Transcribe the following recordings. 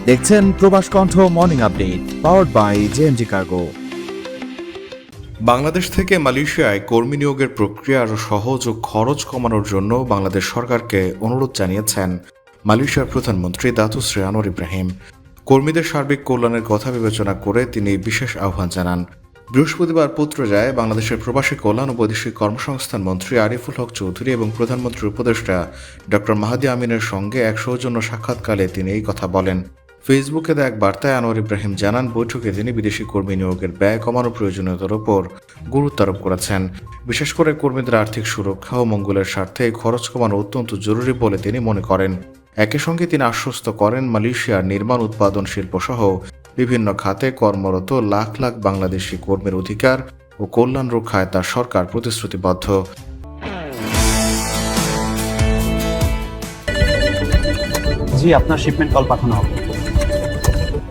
দেখছেন Probash Kantho morning update powered by JMG cargo. Bangladesh থেকে মালয়েশিয়ায় কর্মী নিয়োগের প্রক্রিয়া আরও সহজ ও খরচ কমানোর জন্য বাংলাদেশ সরকারকে অনুরোধ জানিয়েছেন মালয়েশিয়ার প্রধানমন্ত্রী দাতু শ্রী আনোয়ার ইব্রাহিম। কর্মীদের সার্বিক কল্যাণের কথা বিবেচনা করে তিনি বিশেষ আহ্বান জানান। বৃহস্পতিবার পত্রজায় বাংলাদেশের প্রবাসী কল্যাণ ও বৈদেশিক কর্মসংস্থান মন্ত্রী আরিফুল হক চৌধুরী এবং প্রধানমন্ত্রীর উপদেষ্টা ডক্টর মাহাদি আমিনের সঙ্গে এক সৌজন্য সাক্ষাৎকালে তিনি এই কথা বলেন। ফেসবুকে দেয়া এক বার্তায় আনোয়ার ইব্রাহিম জানান, বৈঠকে তিনি বিদেশি কর্মী নিয়োগের ব্যয় কমানোর প্রয়োজনীয়তার উপর গুরুত্ব আরোপ করেছেন। বিশেষ করে কর্মীদের আর্থিক সুরক্ষা ও মঙ্গলের স্বার্থে এই খরচ কমানো অত্যন্ত জরুরি বলে তিনি মনে করেন। একই সঙ্গে তিনি আশ্বস্ত করেন, মালয়েশিয়ার নির্মাণ উৎপাদন শিল্প সহ বিভিন্ন খাতে কর্মরত লাখ লাখ বাংলাদেশি কর্মীর অধিকার ও কল্যাণ রক্ষায় তার সরকার প্রতিশ্রুতিবদ্ধ। জি, আপনার শিপমেন্ট কল পাঠানো হবে।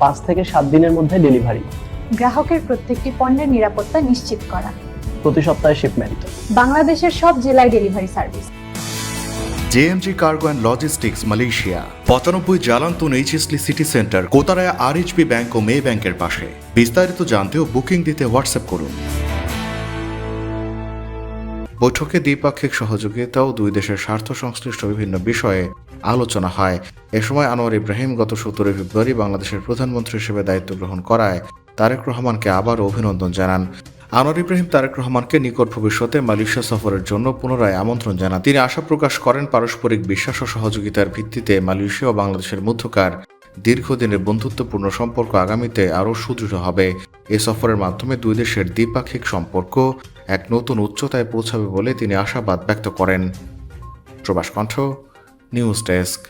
5 থেকে 7 দিনের মধ্যে ডেলিভারি। গ্রাহকের প্রত্যেকটি পণ্যের নিরাপত্তা নিশ্চিত করা। প্রতি সপ্তাহে শিপমেন্ট। বাংলাদেশের সব জেলায় delivery service. JMG cargo and logistics Malaysia 95 Jalan Tun HS Lee city centre, Kotaraya RHB bank ও মে ব্যাংকের পাশে। বিস্তারিত জানতে ও বুকিং দিতে হোয়াটসঅ্যাপ করুন। বৈঠকে দ্বিপাক্ষিক সহযোগিতা ও দুই দেশের স্বার্থ সংশ্লিষ্ট বিভিন্ন বিষয়ে আলোচনা হয়। এ সময় আনোয়ার ইব্রাহিম গত 17 ফেব্রুয়ারি বাংলাদেশের প্রধানমন্ত্রী হিসেবে দায়িত্ব গ্রহণ করায় তারেক রহমানকে আবারও অভিনন্দন জানান। আনোয়ার ইব্রাহিম তারেক রহমানকে নিকট ভবিষ্যতে মালয়েশিয়া সফরের জন্য পুনরায় আমন্ত্রণ জানান। তিনি আশা প্রকাশ করেন, পারস্পরিক বিশ্বাস ও সহযোগিতার ভিত্তিতে মালয়েশিয়া ও বাংলাদেশের মধ্যকার দীর্ঘদিনের বন্ধুত্বপূর্ণ সম্পর্ক আগামীতে আরও সুদৃঢ় হবে। এ সফরের মাধ্যমে দুই দেশের দ্বিপাক্ষিক সম্পর্ক এক নতুন উচ্চতায় পৌঁছাবে বলে তিনি আশাবাদ ব্যক্ত করেন। প্রবাস কণ্ঠ নিউজ ডেস্ক।